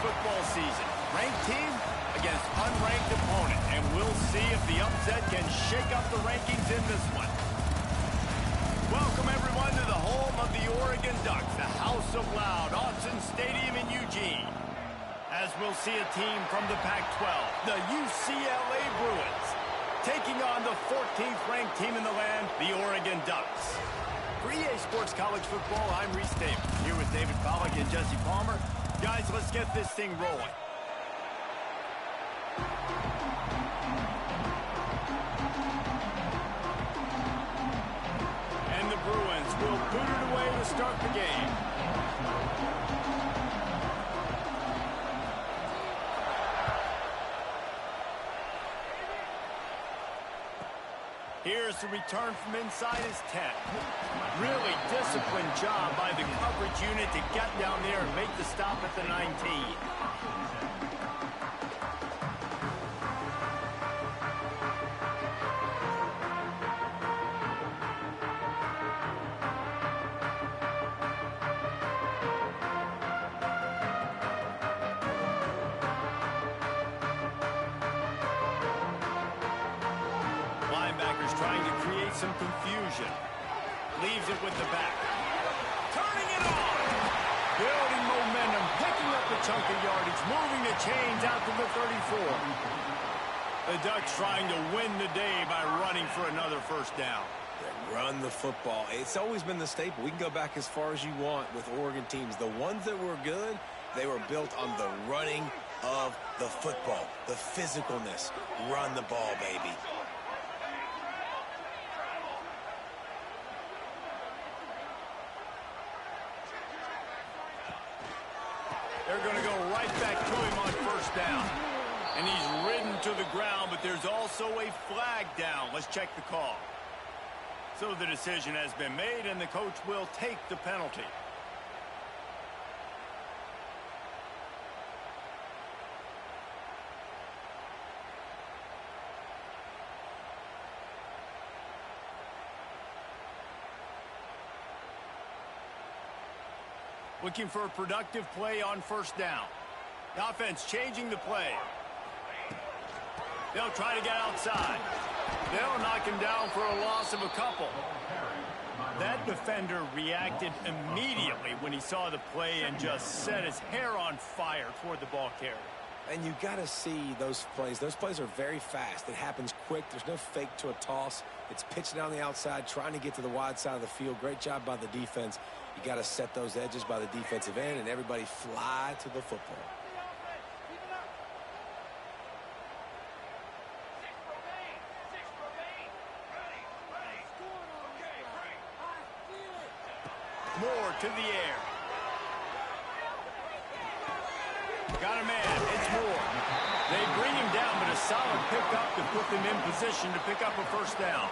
football season. Ranked team against unranked opponent. And we'll see if the upset can shake up the rankings in this one. Welcome, everyone, to the home of the Oregon Ducks, the House of Loud, Autzen Stadium in Eugene. As we'll see a team from the Pac-12, the UCLA Bruins, taking on the 14th ranked team in the land, the Oregon Ducks. For EA Sports College Football, I'm Reese Davis, here with David Pollack and Jesse Palmer. Guys, let's get this thing rolling. And the Bruins will boot it away to start the game. Here's the return from inside his 10. Really disciplined job by the coverage unit to get down there and make the stop at the 19. Linebackers trying to create some confusion. Leaves it with the back. Turning it on. Building momentum, picking up a chunk of yardage, moving the chains out to the 34. The Ducks trying to win the day by running for another first down. Run the football. It's always been the staple. We can go back as far as you want with Oregon teams. The ones that were good, they were built on the running of the football, the physicalness. Run the ball, baby. They're going to go right back to him on first down. And he's ridden to the ground, but there's also a flag down. Let's check the call. So the decision has been made, and the coach will take the penalty. Looking for a productive play on first down. The offense changing the play. They'll try to get outside. They'll knock him down for a loss of a couple. That defender reacted immediately when he saw the play and just set his hair on fire toward the ball carrier. And you got to see those plays. Those plays are very fast. It happens quick. There's no fake to a toss. It's pitched down the outside, trying to get to the wide side of the field. Great job by the defense. You got to set those edges by the defensive end, and everybody fly to the football. Moore to the air. Got a man. It's Moore. They bring him down, but a solid pickup to put them in position to pick up a first down.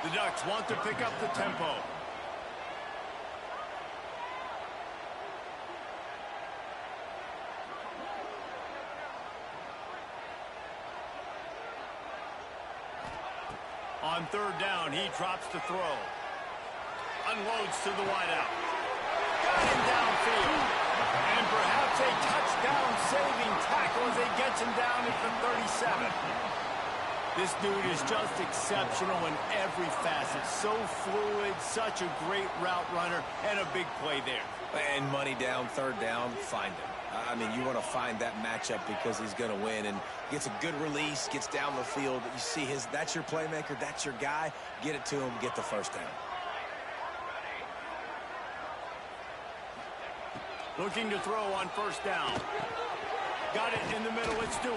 The Ducks want to pick up the tempo. On third down, he drops to throw. Unloads to the wideout. Got him downfield. And perhaps a touchdown-saving tackle as he gets him down at the 37. This dude is just exceptional in every facet. So fluid, such a great route runner, and a big play there. And money down, third down, find him. I mean, you want to find that matchup because he's going to win and gets a good release, gets down the field. You see that's your playmaker, that's your guy. Get it to him, get the first down. Looking to throw on first down. Got it in the middle, it's Stewart.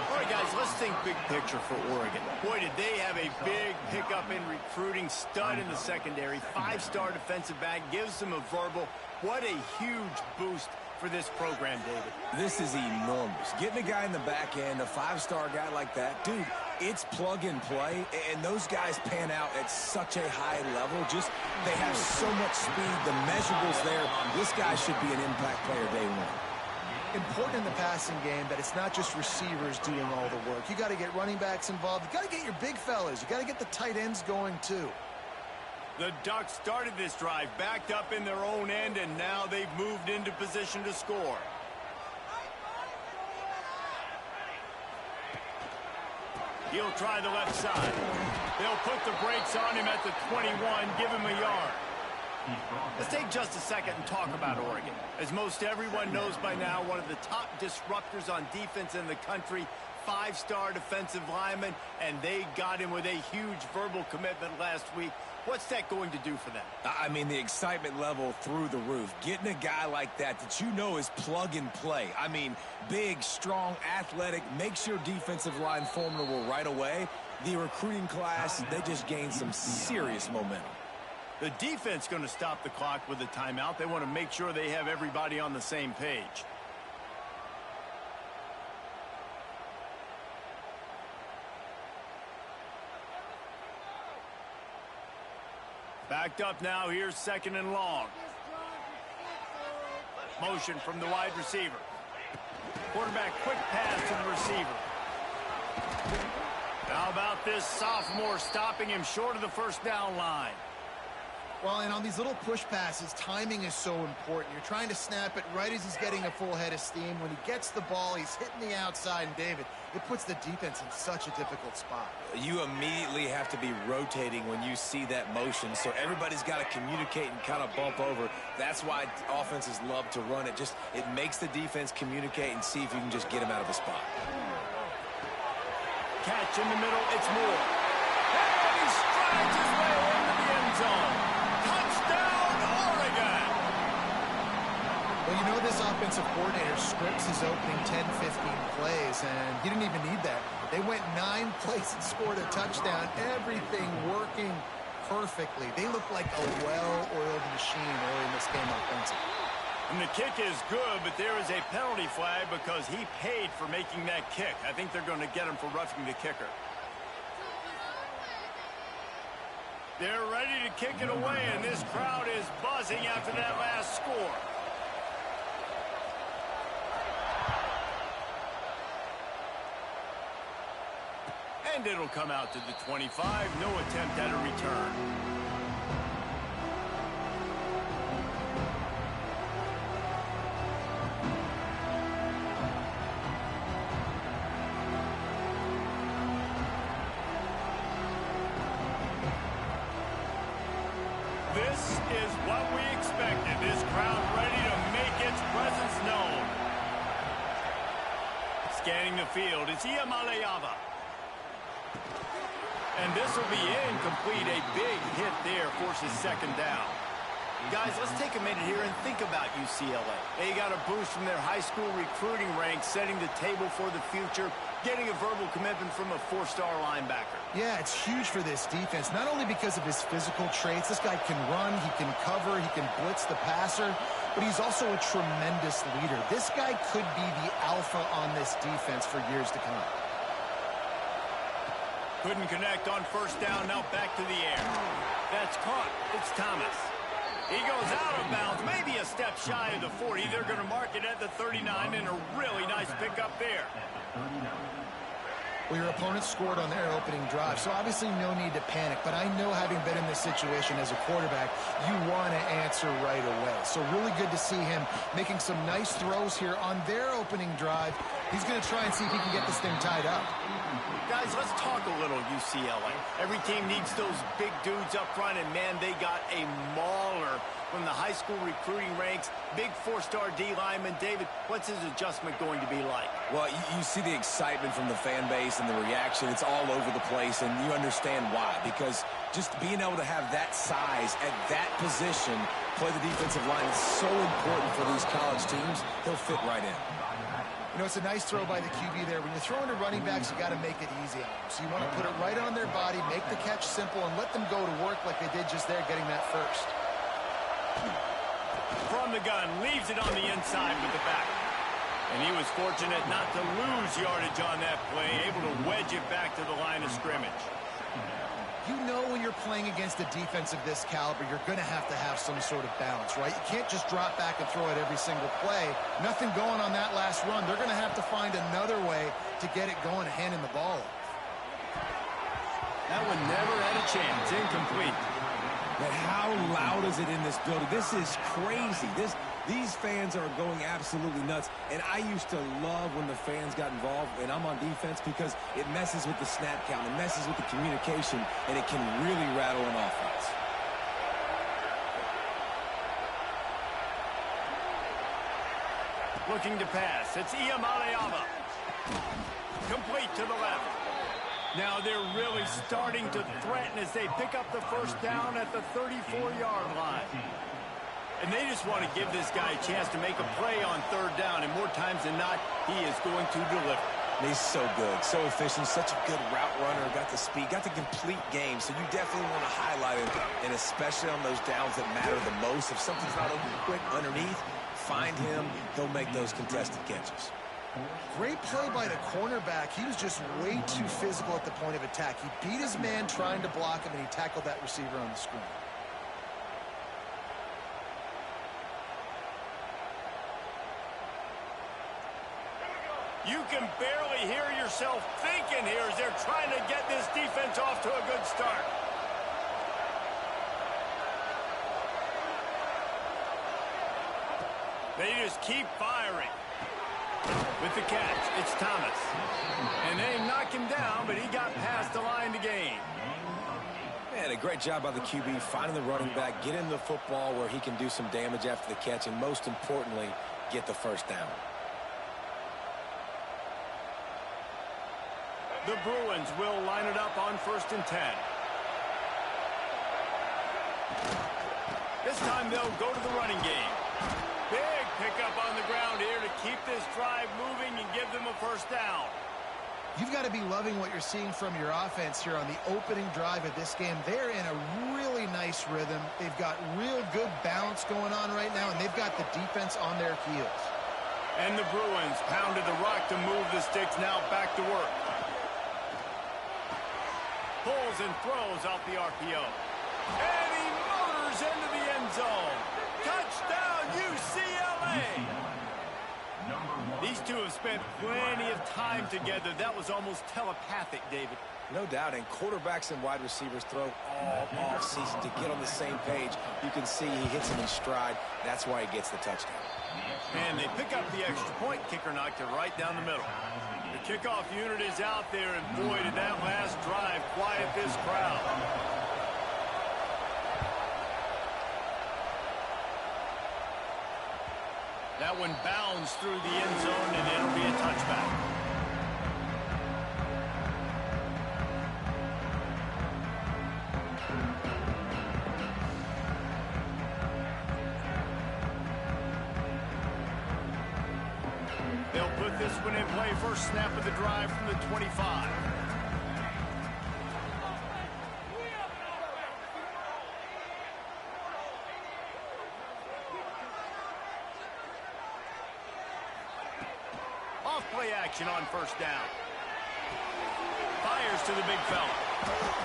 All right, guys, let's think big picture for Oregon. Boy, did they have a big pickup in recruiting. Stud in the secondary. Five-star defensive back. Gives them a verbal. What a huge boost for this program, David. This is enormous. Getting a guy in the back end, a five-star guy like that, dude, it's plug and play, and those guys pan out at such a high level. Just, they have so much speed. The measurables there. This guy should be an impact player day one. Important in the passing game that it's not just receivers doing all the work. You got to get running backs involved. You got to get your big fellas. You got to get the tight ends going too. The Ducks started this drive backed up in their own end, and now they've moved into position to score. He'll try the left side. They'll put the brakes on him at the 21, give him a yard. Let's take just a second and talk about Oregon. As most everyone knows by now, one of the top disruptors on defense in the country, 5-star defensive lineman, and they got him with a huge verbal commitment last week. What's that going to do for them? I mean, the excitement level through the roof. Getting a guy like that you know is plug and play. I mean, big, strong, athletic, makes your defensive line formidable right away. The recruiting class, they just gained some serious momentum. The defense going to stop the clock with a timeout. They want to make sure they have everybody on the same page. Backed up now. Here's 2nd and long. Motion from the wide receiver. Quarterback quick pass to the receiver. How about this sophomore stopping him short of the first down line? Well, and on these little push passes, timing is so important. You're trying to snap it right as he's getting a full head of steam. When he gets the ball, he's hitting the outside, and David, it puts the defense in such a difficult spot. You immediately have to be rotating when you see that motion, so everybody's got to communicate and kind of bump over. That's why offenses love to run it. It makes the defense communicate and see if you can just get him out of a spot. Catch in the middle, it's Moore. And he strides his way into the end zone. Touchdown, Oregon! Well, you know this offensive coordinator scripts his opening 10, 15 plays, and he didn't even need that. They went 9 plays and scored a touchdown. Everything working perfectly. They look like a well-oiled machine early in this game offensively. And the kick is good, but there is a penalty flag because he paid for making that kick. I think they're going to get him for roughing the kicker. They're ready to kick it away, and this crowd is buzzing after that last score. And it'll come out to the 25. No attempt at a return. This is what we expected. This crowd ready to make its presence known. Scanning the field, it's Iamaleava. And this will be incomplete. A big hit there forces 2nd down. Guys, let's take a minute here and think about UCLA. They got a boost from their high school recruiting ranks, setting the table for the future, getting a verbal commitment from a 4-star linebacker. Yeah, it's huge for this defense, not only because of his physical traits. This guy can run, he can cover, he can blitz the passer, but he's also a tremendous leader. This guy could be the alpha on this defense for years to come. Couldn't connect on 1st down, now back to the air. That's caught. It's Thomas. He goes out of bounds, maybe a step shy of the 40. They're going to mark it at the 39, and a really nice pickup there. Well, your opponent scored on their opening drive, so obviously no need to panic. But I know, having been in this situation as a quarterback, you want to answer right away. So really good to see him making some nice throws here on their opening drive. He's going to try and see if he can get this thing tied up. Guys, let's talk a little UCLA. Every team needs those big dudes up front, and man, they got a mauler from the high school recruiting ranks. Big 4-star D lineman. David, what's his adjustment going to be like? Well, you see the excitement from the fan base and the reaction. It's all over the place, and you understand why. Because just being able to have that size at that position, play the defensive line, is so important for these college teams. He'll fit right in. You know, it's a nice throw by the QB there. When you're throwing to running backs, you got to make it easy on them. So you want to put it right on their body, make the catch simple, and let them go to work like they did just there, getting that first. From the gun, leaves it on the inside with the back. And he was fortunate not to lose yardage on that play, able to wedge it back to the line of scrimmage. You know, when you're playing against a defense of this caliber, you're going to have some sort of balance, right? You can't just drop back and throw it every single play. Nothing going on that last run. They're going to have to find another way to get it going, handing the ball off. That one never had a chance. Incomplete. But how loud is it in this building? This is crazy. These fans are going absolutely nuts. And I used to love when the fans got involved, and I'm on defense, because it messes with the snap count, it messes with the communication, and it can really rattle an offense. Looking to pass. It's Iyamaleava. Complete to the left. Now they're really starting to threaten as they pick up the first down at the 34-yard line. And they just want to give this guy a chance to make a play on third down, and more times than not, he is going to deliver. He's so good, so efficient, such a good route runner, got the speed, got the complete game, so you definitely want to highlight him, and especially on those downs that matter the most. If something's not open quick underneath, find him, he'll make those contested catches. Great play by the cornerback. He was just way too physical at the point of attack. He beat his man trying to block him, and he tackled that receiver on the screen. You can barely hear yourself thinking here as they're trying to get this defense off to a good start. They just keep firing. With the catch, it's Thomas. And they knock him down, but he got past the line to gain. Man, a great job by the QB finding the running back, get him the football where he can do some damage after the catch, and most importantly, get the first down. The Bruins will line it up on 1st and 10. This time they'll go to the running game. Big pickup on the ground here to keep this drive moving and give them a first down. You've got to be loving what you're seeing from your offense here on the opening drive of this game. They're in a really nice rhythm. They've got real good balance going on right now, and they've got the defense on their heels. And the Bruins pounded the rock to move the sticks, now back to work. Pulls and throws out the RPO. And he motors into the end zone. Touchdown, UCLA! These two have spent plenty of time together. That was almost telepathic, David. No doubt, and quarterbacks and wide receivers throw all off-season to get on the same page. You can see he hits him in stride. That's why he gets the touchdown. And they pick up the extra point. Kicker knocked it right down the middle. The kickoff unit is out there, and boy, did that last drive quiet this crowd. That one bounds through the end zone, and it'll be a touchback. They'll put this one in play. First snap of the drive from the 25. Off-play action on first down. Fires to the big fella.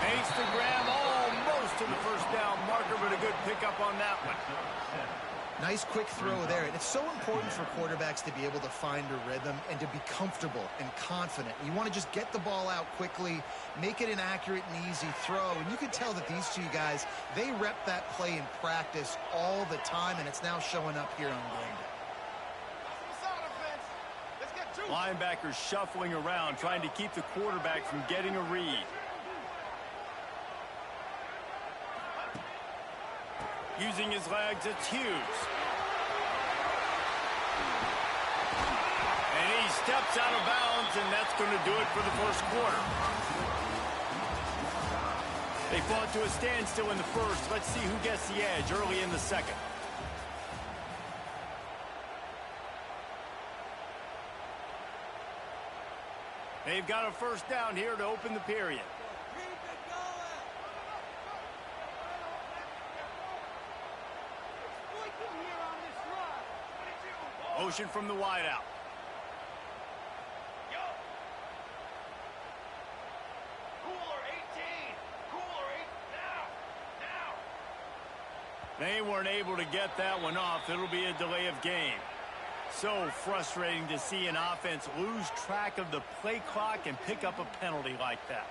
Makes the grab almost to the first down marker, but a good pickup on that one. Nice quick throw there. And it's so important for quarterbacks to be able to find a rhythm and to be comfortable and confident. You want to just get the ball out quickly, make it an accurate and easy throw. And you can tell that these two guys, they rep that play in practice all the time, and it's now showing up here on game day. Linebackers shuffling around, trying to keep the quarterback from getting a read. Using his legs, it's Hughes. And he steps out of bounds, and that's going to do it for the first quarter. They fought to a standstill in the first. Let's see who gets the edge early in the second. They've got a first down here to open the period. Motion from the wideout. They weren't able to get that one off. It'll be a delay of game. So frustrating to see an offense lose track of the play clock and pick up a penalty like that.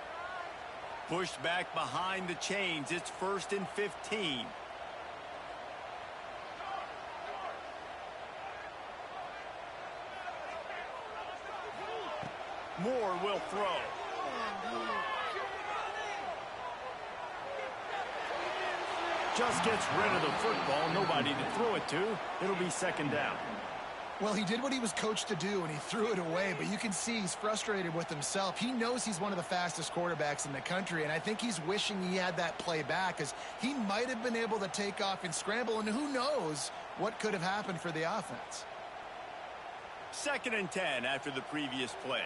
Pushed back behind the chains. It's 1st and 15. Moore will throw. Just gets rid of the football. Nobody to throw it to. It'll be 2nd down. Well, he did what he was coached to do, and he threw it away, but you can see he's frustrated with himself. He knows he's one of the fastest quarterbacks in the country, and I think he's wishing he had that play back, because he might have been able to take off and scramble, and who knows what could have happened for the offense. 2nd and 10 after the previous play.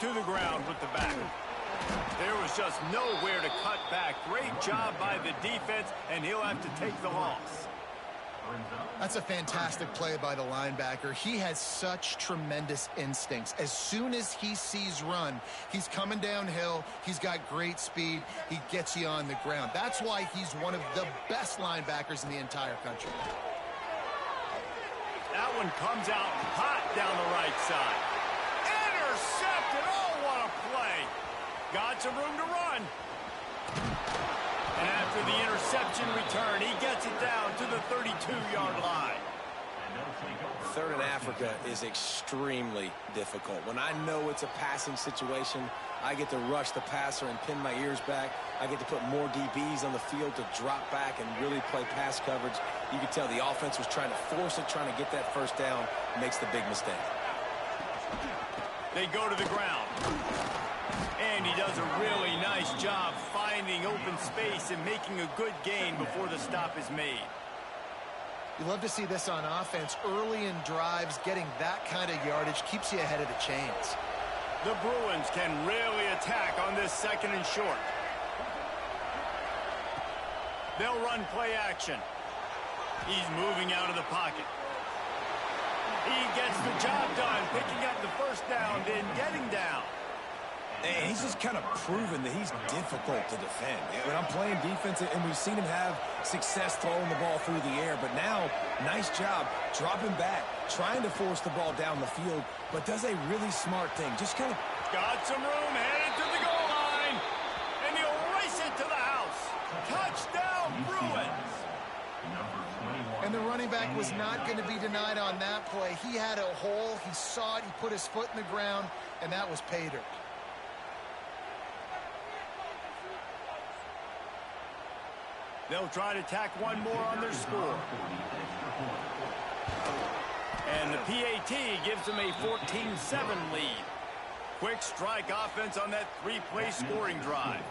To the ground with the back. There was just nowhere to cut back. Great job by the defense, and he'll have to take the loss. That's a fantastic play by the linebacker. He has such tremendous instincts. As soon as he sees run, he's coming downhill. He's got great speed. He gets you on the ground. That's why he's one of the best linebackers in the entire country. That one comes out hot down the right side. Intercepted. Oh, what a play. Got some room to run. And after the interception return, he gets it down to the 32-yard line. 3rd and Africa is extremely difficult. When I know it's a passing situation, I get to rush the passer and pin my ears back. I get to put more DBs on the field to drop back and really play pass coverage. You can tell the offense was trying to force it, trying to get that 1st down, makes the big mistake. They go to the ground. And he does a really nice job finding open space and making a good gain before the stop is made. You love to see this on offense. Early in drives, getting that kind of yardage keeps you ahead of the chains. The Bruins can really attack on this 2nd and short. They'll run play action. He's moving out of the pocket. He gets the job done, picking up the 1st down, then getting down. And he's just kind of proven that he's difficult to defend. When I'm playing defense, and we've seen him have success throwing the ball through the air, but now, nice job dropping back, trying to force the ball down the field, but does a really smart thing. Just kind of got some room, headed to the goal line, and he'll race it to the house. Touchdown, Bruins. And the running back was not going to be denied on that play. He had a hole, he saw it, he put his foot in the ground, and that was pay dirt. They'll try to tack one more on their score. And the PAT gives them a 14-7 lead. Quick strike offense on that 3-play scoring drive.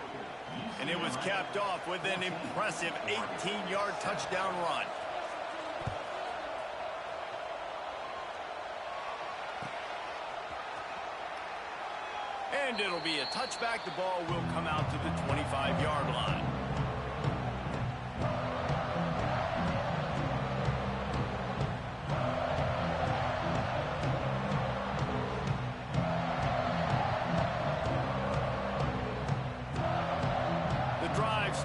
And it was capped off with an impressive 18-yard touchdown run. And it'll be a touchback. The ball will come out to the 25-yard line.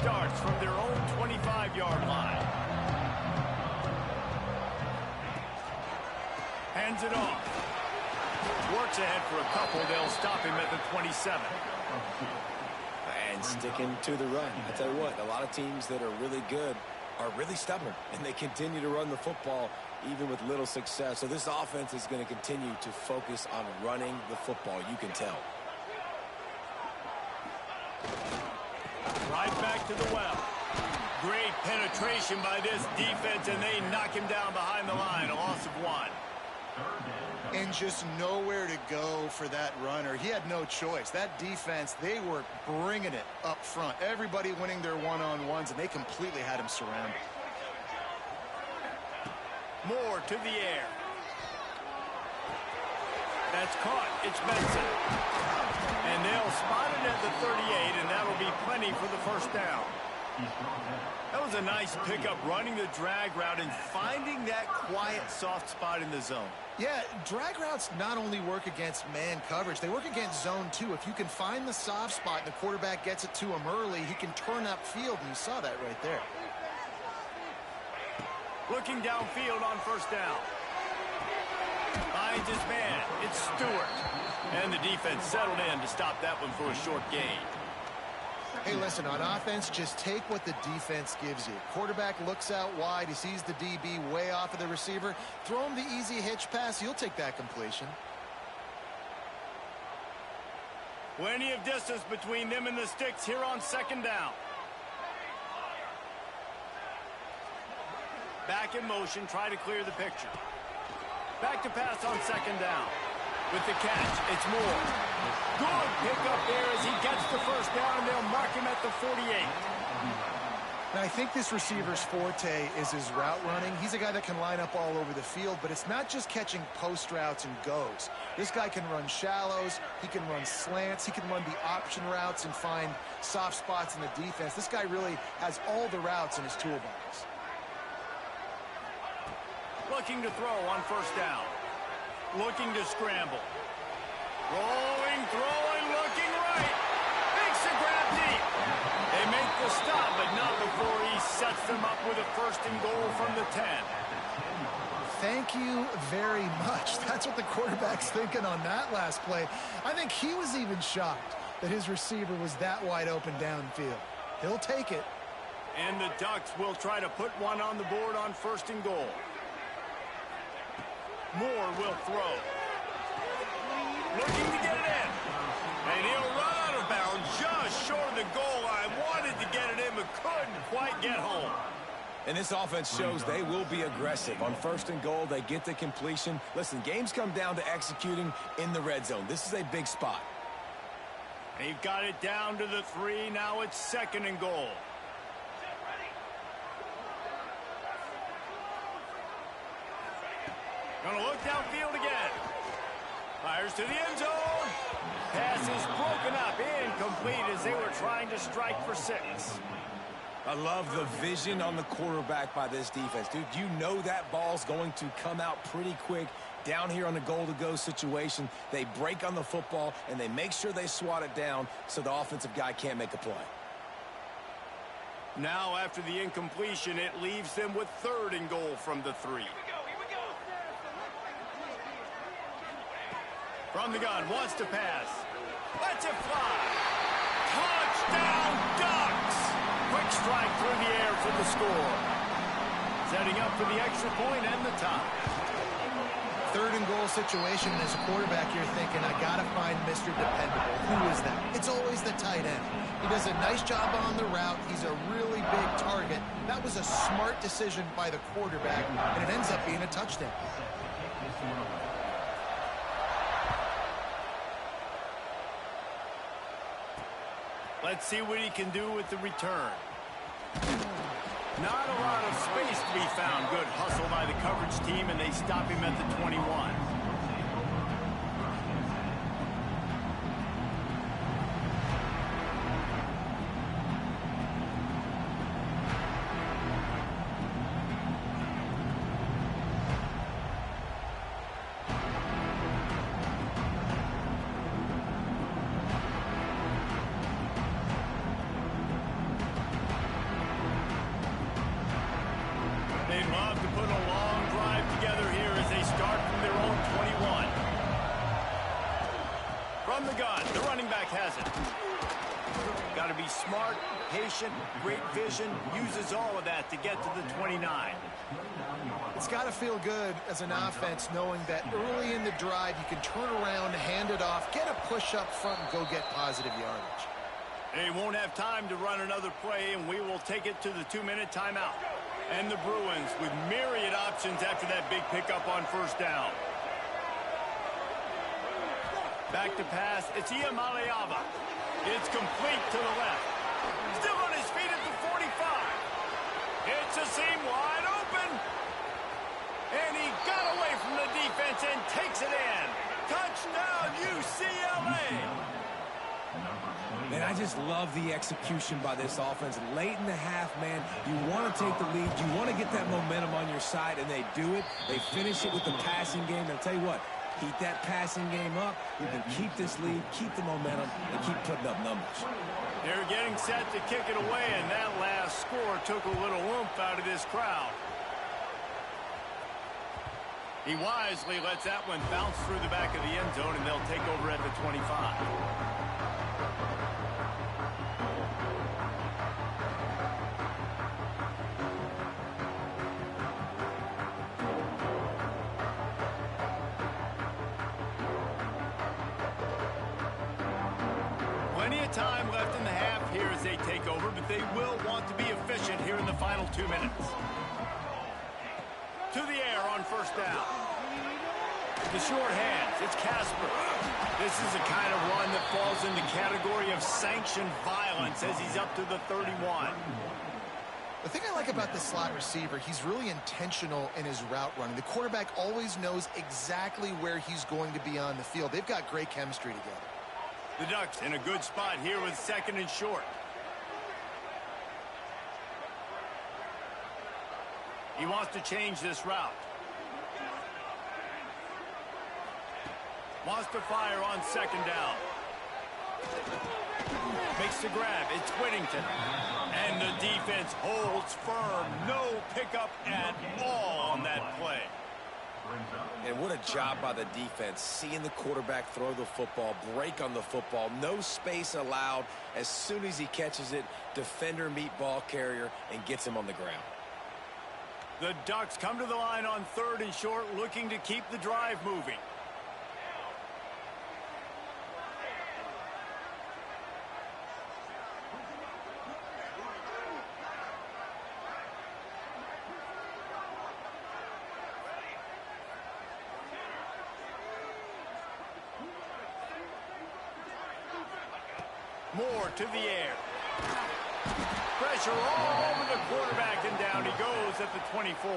Starts from their own 25-yard line. Hands it off. Works ahead for a couple. They'll stop him at the 27. And sticking to the run. I tell you what, a lot of teams that are really good are really stubborn, and they continue to run the football even with little success. So this offense is going to continue to focus on running the football. You can tell. Right back to the well. Great penetration by this defense, and they knock him down behind the line. A loss of 1. And just nowhere to go for that runner. He had no choice. That defense, they were bringing it up front. Everybody winning their one-on-ones, and they completely had him surrounded. Moore to the air. That's caught. It's Benson. And they'll spot it at the 38, and that'll be plenty for the 1st down. That was a nice pickup, running the drag route and finding that quiet, soft spot in the zone. Yeah, drag routes not only work against man coverage, they work against zone too. If you can find the soft spot and the quarterback gets it to him early, he can turn upfield, and you saw that right there. Looking downfield on first down. Finds his man. It's Stewart. And the defense settled in to stop that one for a short gain. Hey, listen, on offense, just take what the defense gives you. Quarterback looks out wide. He sees the DB way off of the receiver. Throw him the easy hitch pass. You'll take that completion. Plenty of distance between them and the sticks here on second down. Back in motion, try to clear the picture. Back to pass on second down. With the catch, it's Moore. Good pickup there as he gets the first down, and they'll mark him at the 48. Now, I think this receiver's forte is his route running. He's a guy that can line up all over the field, but it's not just catching post routes and goes. This guy can run shallows, he can run slants, he can run the option routes and find soft spots in the defense. This guy really has all the routes in his toolbox. Looking to throw on first down. Looking to scramble. Rolling, throwing, looking right. Makes a grab deep. They make the stop, but not before he sets them up with a first and goal from the 10. Thank you very much. That's what the quarterback's thinking on that last play. I think he was even shocked that his receiver was that wide open downfield. He'll take it. And the Ducks will try to put one on the board on first and goal. Moore will throw. Looking to get it in. And he'll run out of bounds just short of the goal line. Wanted to get it in, but couldn't quite get home. And this offense shows they will be aggressive. On first and goal, they get the completion. Listen, games come down to executing in the red zone. This is a big spot. They've got it down to the 3. Now it's second and goal. Gonna look downfield again. Fires to the end zone. Pass is broken up, incomplete as they were trying to strike for 6. I love the vision on the quarterback by this defense. Dude, you know that ball's going to come out pretty quick. Down here on the goal-to-go situation, they break on the football, and they make sure they swat it down so the offensive guy can't make a play. Now, after the incompletion, it leaves them with third and goal from the 3. From the gun, wants to pass. Lets it fly. Touchdown, Ducks! Quick strike through the air for the score. Setting up for the extra point and the tie. Third and goal situation, and as a quarterback, you're thinking, I got to find Mr. Dependable. Who is that? It's always the tight end. He does a nice job on the route. He's a really big target. That was a smart decision by the quarterback, and it ends up being a touchdown. Let's see what he can do with the return. Not a lot of space to be found. Good hustle by the coverage team, and they stop him at the 21. They'd love to put a long drive together here as they start from their own 21. From the gun, the running back has it. Got to be smart, patient, great vision, uses all of that to get to the 29. It's got to feel good as an offense knowing that early in the drive you can turn around, hand it off, get a push up front, and go get positive yardage. They won't have time to run another play, and we will take it to the 2-minute timeout. And the Bruins with myriad options after that big pickup on first down. Back to pass. It's Iamaleava. It's complete to the left. Still on his feet at the 45. It's a seam wide open. And he got away from the defense and takes it in. Touchdown, UCLA. Man, I just love the execution by this offense. Late in the half, man, you want to take the lead. You want to get that momentum on your side, and they do it. They finish it with the passing game. And I'll tell you what, keep that passing game up. You can keep this lead, keep the momentum, and keep putting up numbers. They're getting set to kick it away, and that last score took a little oomph out of this crowd. He wisely lets that one bounce through the back of the end zone, and they'll take over at the 25. Plenty of time left in the half here as they take over, but they will want to be efficient here in the final 2 minutes. To the air on first down. The short hands, it's Casper. This is a kind of run that falls in the category of sanctioned violence as he's up to the 31. The thing I like about the slot receiver, he's really intentional in his route running. The quarterback always knows exactly where he's going to be on the field. They've got great chemistry together. The Ducks in a good spot here with second and short. He wants to change this route. Wants to fire on second down. Makes the grab. It's Whittington. And the defense holds firm. No pickup at all on that play. And what a job by the defense, seeing the quarterback throw the football, break on the football, no space allowed. As soon as he catches it, defender meet ball carrier and gets him on the ground. The Ducks come to the line on third and short, looking to keep the drive moving. Moore to the air. Pressure all over the quarterback, and down he goes at the 24.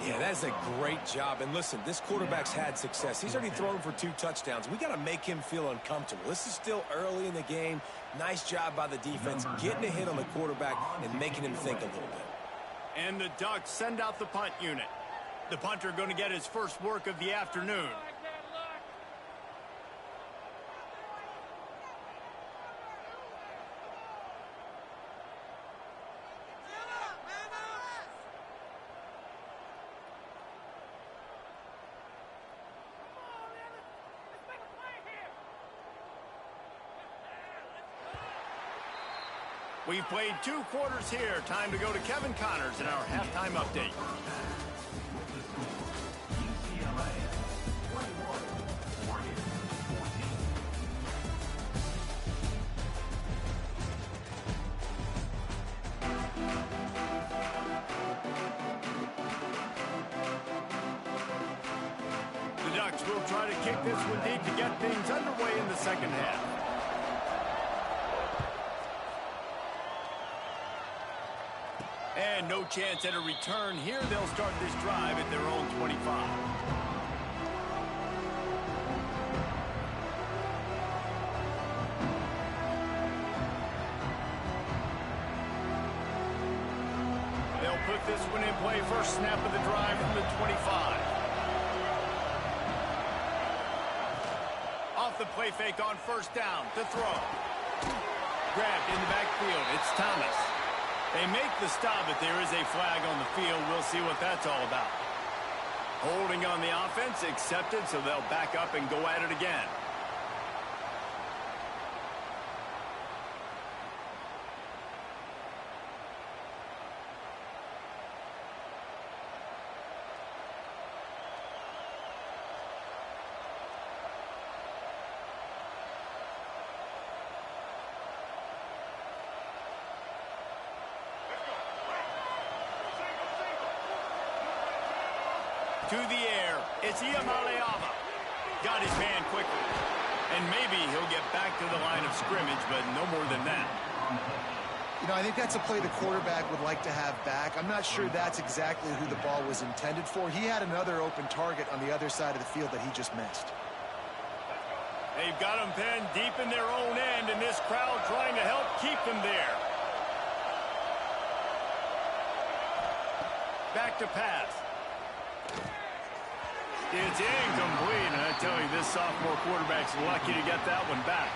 Yeah, that's a great job. And listen, this quarterback's had success. He's already thrown for 2 touchdowns. We got to make him feel uncomfortable. This is still early in the game. Nice job by the defense, getting a hit on the quarterback and making him think a little bit. And the Ducks send out the punt unit. The punter going to get his first work of the afternoon. We've played 2 quarters here. Time to go to Kevin Connors in our halftime update. UCLA 21, Oregon 14. The Ducks will try to kick this one deep to get things underway in the second half. And no chance at a return here. They'll start this drive at their own 25. They'll put this one in play. First snap of the drive from the 25. Off the play fake on first down to throw. Grabbed in the backfield. It's Thomas. They make the stop, but there is a flag on the field. We'll see what that's all about. Holding on the offense, accepted, so they'll back up and go at it again. To the air, it's Iamaleava. Got his man quickly. And maybe he'll get back to the line of scrimmage, but no more than that. You know, I think that's a play the quarterback would like to have back. I'm not sure that's exactly who the ball was intended for. He had another open target on the other side of the field that he just missed. They've got them pinned deep in their own end, and this crowd trying to help keep them there. Back to pass. It's incomplete, and I tell you, this sophomore quarterback's lucky to get that one back.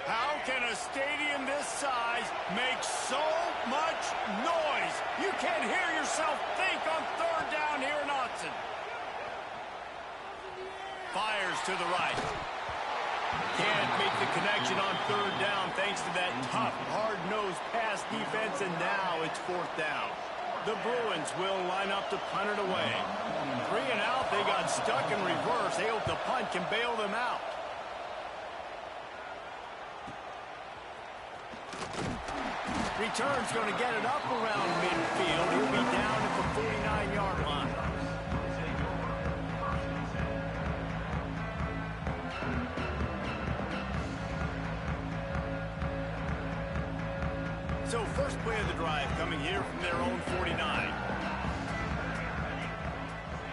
How can a stadium this size make so much noise? You can't hear yourself think on third down here in Autzen. Fires to the right. Can't make the connection on third down thanks to that tough, hard-nosed pass defense, and now it's fourth down. The Bruins will line up to punt it away. 3 and out, they got stuck in reverse. They hope the punt can bail them out. Return's going to get it up around midfield. He'll be down at the 49-yard line. So first play of the drive coming here from their own 49.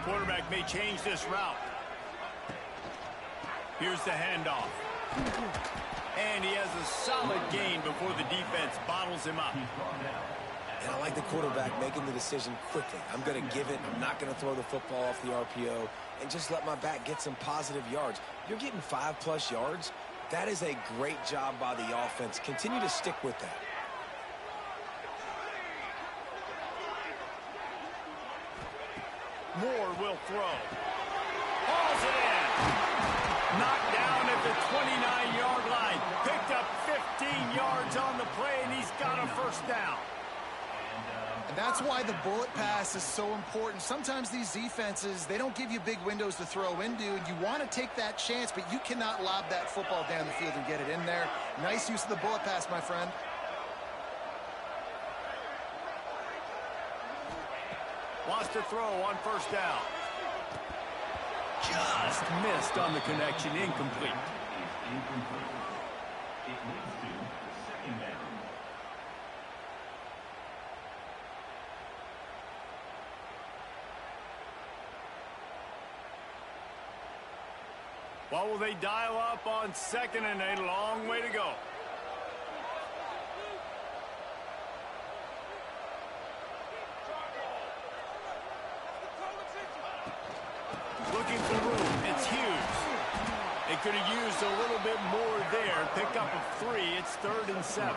Quarterback may change this route. Here's the handoff. And he has a solid gain before the defense bottles him up. And I like the quarterback making the decision quickly. I'm going to give it. I'm not going to throw the football off the RPO and just let my back get some positive yards. You're getting 5+ yards. That is a great job by the offense. Continue to stick with that. Moore will throw. Hauls it in. Knocked down at the 29-yard line. Picked up 15 yards on the play, and he's got a first down. And that's why the bullet pass is so important. Sometimes these defenses, they don't give you big windows to throw into, and you want to take that chance, but you cannot lob that football down the field and get it in there. Nice use of the bullet pass, my friend. Wants to throw on first down. Just missed on the connection, incomplete. It leads to second down. What will they dial up on second and a long way to go? Looking for room. It's Hughes. They could have used a little bit more there. Pick up a 3. It's 3rd and 7.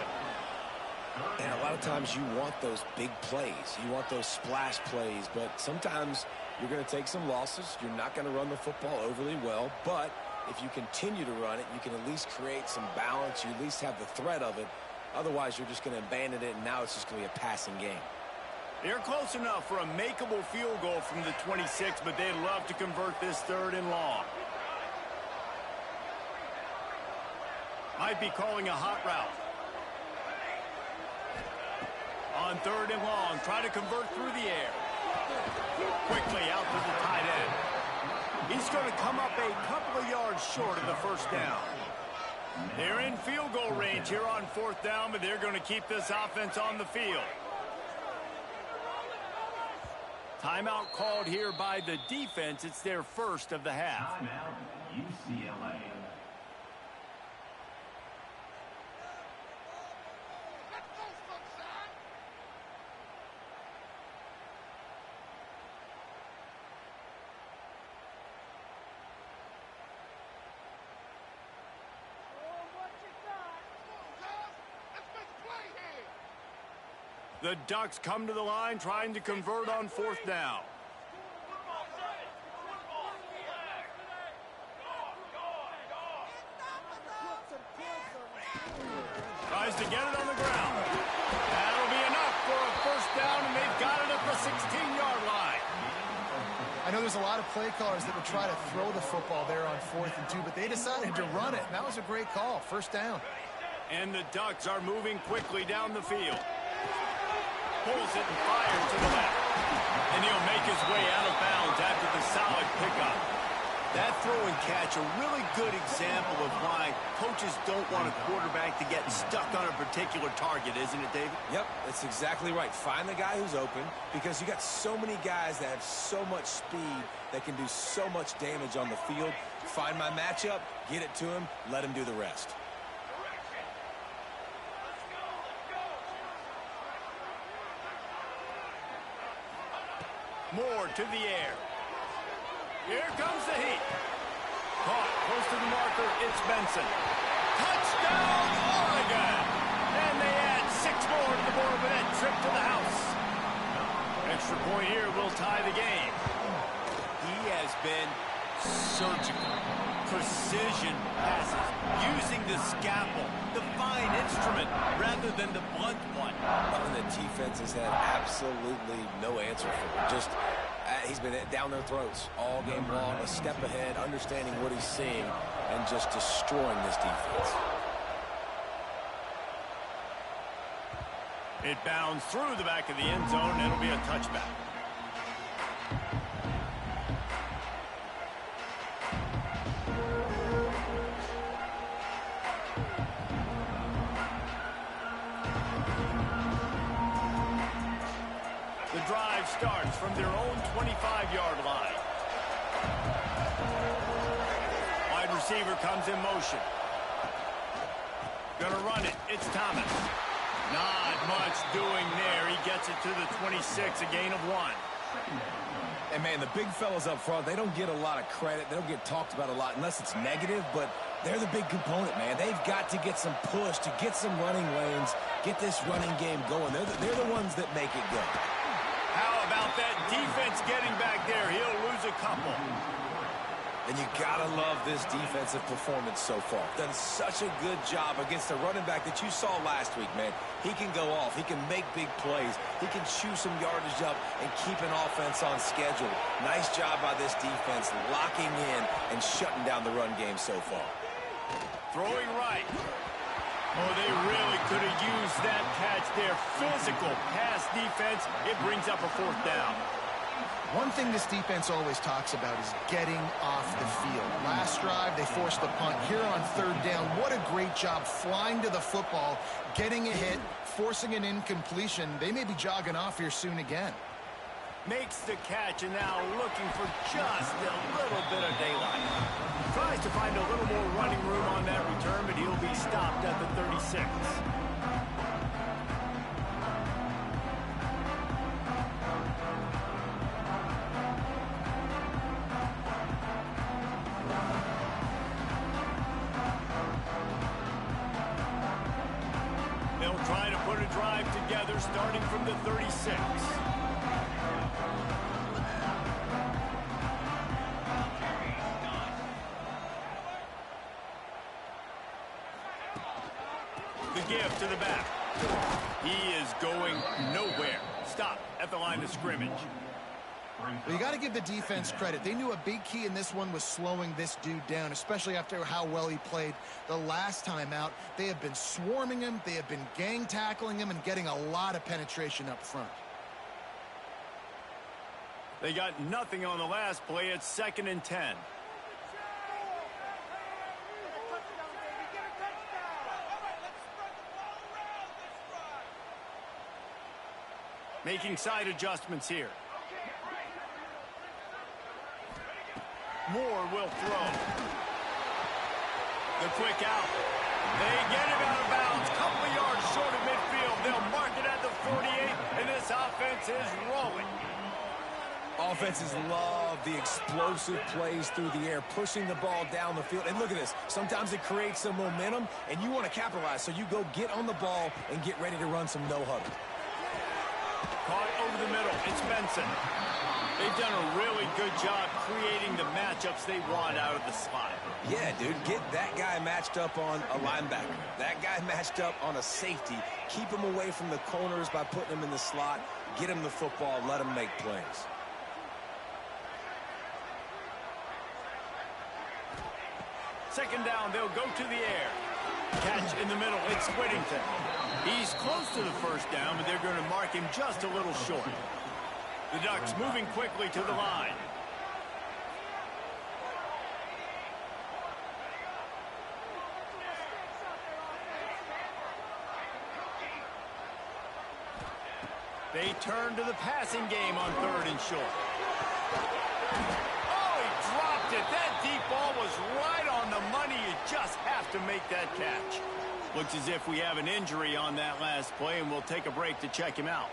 And a lot of times you want those big plays. You want those splash plays. But sometimes you're going to take some losses. You're not going to run the football overly well. But if you continue to run it, you can at least create some balance. You at least have the threat of it. Otherwise, you're just going to abandon it, and now it's just going to be a passing game. They're close enough for a makeable field goal from the 26, but they'd love to convert this 3rd and long. Might be calling a hot route. On 3rd and long, try to convert through the air. Quickly out to the tight end. He's going to come up a couple of yards short of the first down. They're in field goal range here on 4th down, but they're going to keep this offense on the field. Timeout called here by the defense. It's their first of the half. Timeout, UCLA. The Ducks come to the line trying to convert on 4th down. Tries to get it on the ground. That'll be enough for a first down, and they've got it at the 16-yard line. I know there's a lot of play callers that would try to throw the football there on 4th and 2, but they decided to run it, and that was a great call. First down. And the Ducks are moving quickly down the field. Pulls it and fires to the left. And he'll make his way out of bounds after the solid pickup. That throw and catch, a really good example of why coaches don't want a quarterback to get stuck on a particular target, isn't it, David? Yep, that's exactly right. Find the guy who's open, because you got so many guys that have so much speed that can do so much damage on the field. Find my matchup, get it to him, let him do the rest. More to the air. Here comes the heat. Caught close to the marker, it's Benson. Touchdown, Oregon! And they add 6 more to the board with that trip to the house. Extra point here will tie the game. He has been surgical. Precision passes, using the scalpel, the fine instrument, rather than the blunt one. And the defense has had absolutely no answer for it. Just he's been down their throats all game long, a step ahead, understanding what he's seeing, and just destroying this defense. It bounds through the back of the end zone, and it'll be a touchback. The drive starts from their own 25-yard line. Wide receiver comes in motion. Gonna run it. It's Thomas. Not much doing there. He gets it to the 26, a gain of 1. And, man, the big fellas up front, they don't get a lot of credit. They don't get talked about a lot unless it's negative, but they're the big component, man. They've got to get some push, to get some running lanes, get this running game going. They're the ones that make it go. How about that defense getting back there? He'll lose a couple. And you gotta love this defensive performance so far. Done such a good job against the running back that you saw last week, man. He can go off. He can make big plays. He can chew some yardage up and keep an offense on schedule. Nice job by this defense locking in and shutting down the run game so far. Throwing right. Oh, they really could have used that catch there. Physical pass defense. It brings up a 4th down. One thing this defense always talks about is getting off the field. Last drive, they forced the punt. Here on 3rd down, what a great job flying to the football, getting a hit, forcing an incompletion. They may be jogging off here soon again. Makes the catch, and now looking for just a little bit of daylight. Tries to find a little more running room on that return, but he'll be stopped at the 36. They'll try to put a drive together starting from the 36. The give to the back. He is going nowhere. Stop at the line of scrimmage. Well, you got to give the defense credit. They knew a big key in this one was slowing this dude down, especially after how well he played the last time out. They have been swarming him. They have been gang tackling him and getting a lot of penetration up front. They got nothing on the last play. It's 2nd and 10. Making side adjustments here. Moore will throw. The quick out. They get him out of bounds. Couple of yards short of midfield. They'll mark it at the 48, and this offense is rolling. Offenses love the explosive plays through the air, pushing the ball down the field. And look at this. Sometimes it creates some momentum, and you want to capitalize. So you go get on the ball and get ready to run some no-huddle. Caught over the middle. It's Benson. They've done a really good job creating the matchups they want out of the slot. Yeah, dude, get that guy matched up on a linebacker. That guy matched up on a safety. Keep him away from the corners by putting him in the slot. Get him the football. Let him make plays. Second down, they'll go to the air. Catch in the middle. It's Whittington. He's close to the first down, but they're going to mark him just a little short. The Ducks moving quickly to the line. They turn to the passing game on 3rd and short. Oh, he dropped it. That deep ball was right on the money. You just have to make that catch. Looks as if we have an injury on that last play, and we'll take a break to check him out.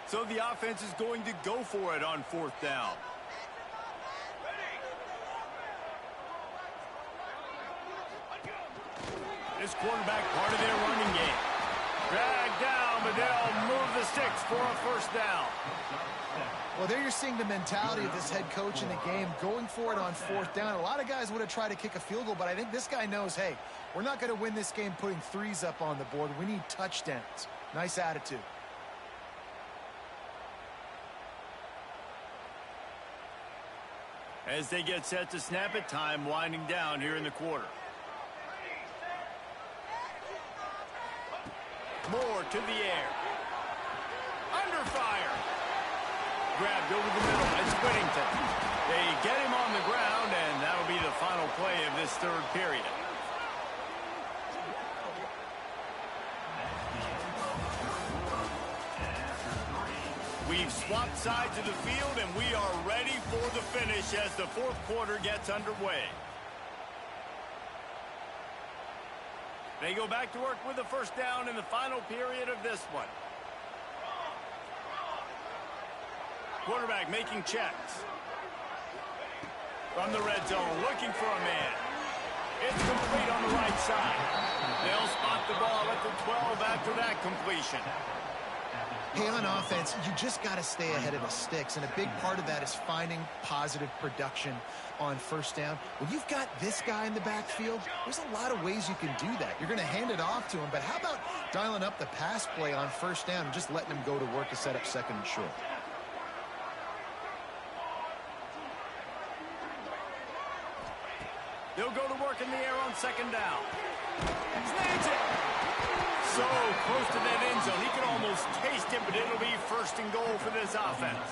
So the offense is going to go for it on 4th down. This quarterback part of their running game. Drag down, but they'll move the sticks for a 1st down. Well, there you're seeing the mentality of this head coach in the game, going for it on 4th down. A lot of guys would have tried to kick a field goal, but I think this guy knows, hey, we're not going to win this game putting 3s up on the board. We need touchdowns. Nice attitude. As they get set to snap it, time winding down here in the quarter. Moore to the air. Under fire. Grabbed over the middle. It's Whittington. They get him on the ground, and that'll be the final play of this 3rd period. We've swapped sides of the field, and we are ready for the finish as the 4th quarter gets underway. They go back to work with the 1st down in the final period of this one. Quarterback making checks. From the red zone, looking for a man. It's complete on the right side. They'll spot the ball at the 12 after that completion. Hey, on offense, you just got to stay ahead of the sticks, and a big part of that is finding positive production on 1st down. When you've got this guy in the backfield, there's a lot of ways you can do that. You're going to hand it off to him, but how about dialing up the pass play on 1st down and just letting him go to work to set up 2nd and short? They'll go to work in the air on 2nd down. Snags it! So close to that end zone. He can almost taste it, but it'll be 1st and goal for this offense.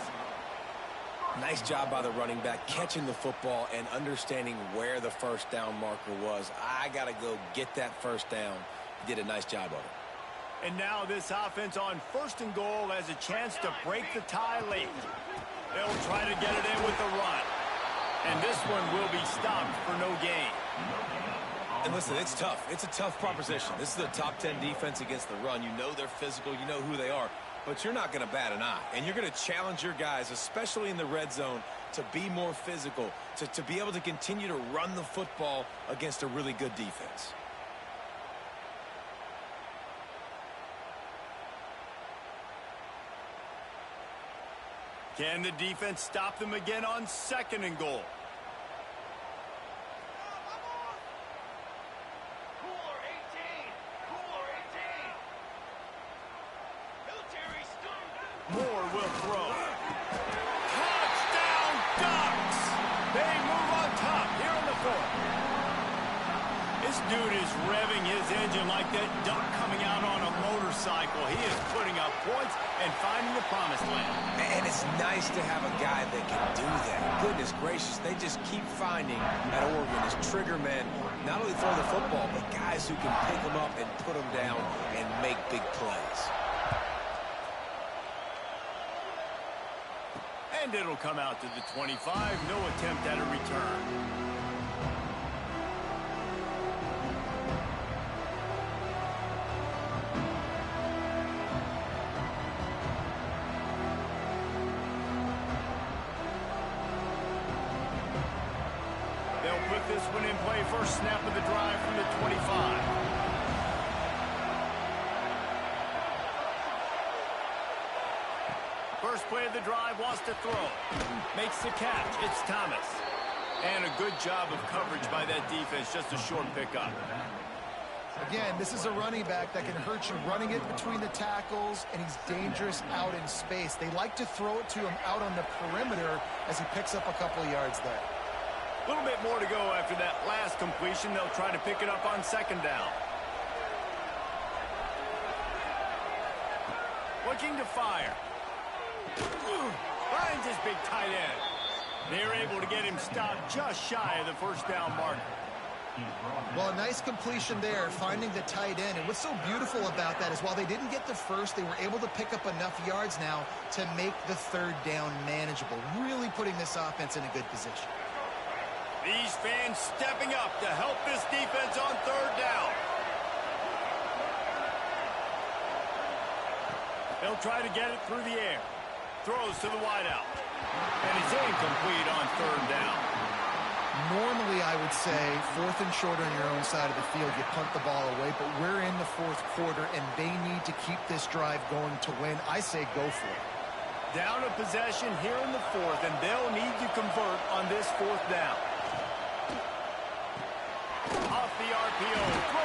Nice job by the running back, catching the football and understanding where the 1st down marker was. I got to go get that 1st down. He did a nice job of it. And now this offense on 1st and goal has a chance to break the tie late. They'll try to get it in with the run. And this one will be stopped for no gain. And listen, it's tough. It's a tough proposition. This is a top 10 defense against the run. You know they're physical. You know who they are. But you're not going to bat an eye. And you're going to challenge your guys, especially in the red zone, to be more physical, to be able to continue to run the football against a really good defense. Can the defense stop them again on 2nd and goal? Moore will throw. Touchdown, Ducks! They move on top here in the 4th. This dude is revving his engine like that duck coming out on a motorcycle. He is putting up points and finding the promised land. And it's nice to have a guy that can do that. Goodness gracious, they just keep finding at Oregon as trigger men, not only throw the football, but guys who can pick them up and put them down and make big plays. And it'll come out to the 25. No attempt at a return. They'll put this one in play. First snap of the drive from the 25. First play of the drive, wants to throw. Makes the catch. It's Thomas. And a good job of coverage by that defense. Just a short pickup. Again, this is a running back that can hurt you running it between the tackles, and he's dangerous out in space. They like to throw it to him out on the perimeter as he picks up a couple of yards there. A little bit more to go after that last completion. They'll try to pick it up on second down. Looking to fire. Finds his big tight end. They're able to get him stopped just shy of the first down marker. Well, a nice completion there, finding the tight end. And what's so beautiful about that is while they didn't get the first, they were able to pick up enough yards now to make the third down manageable, really putting this offense in a good position. These fans stepping up to help this defense on third down. They'll try to get it through the air. Throws to the wideout. And it's incomplete on third down. Normally, I would say, 4th and short on your own side of the field, you punt the ball away, but we're in the 4th quarter, and they need to keep this drive going to win. I say go for it. Down a possession here in the 4th, and they'll need to convert on this 4th down. Off the RPO.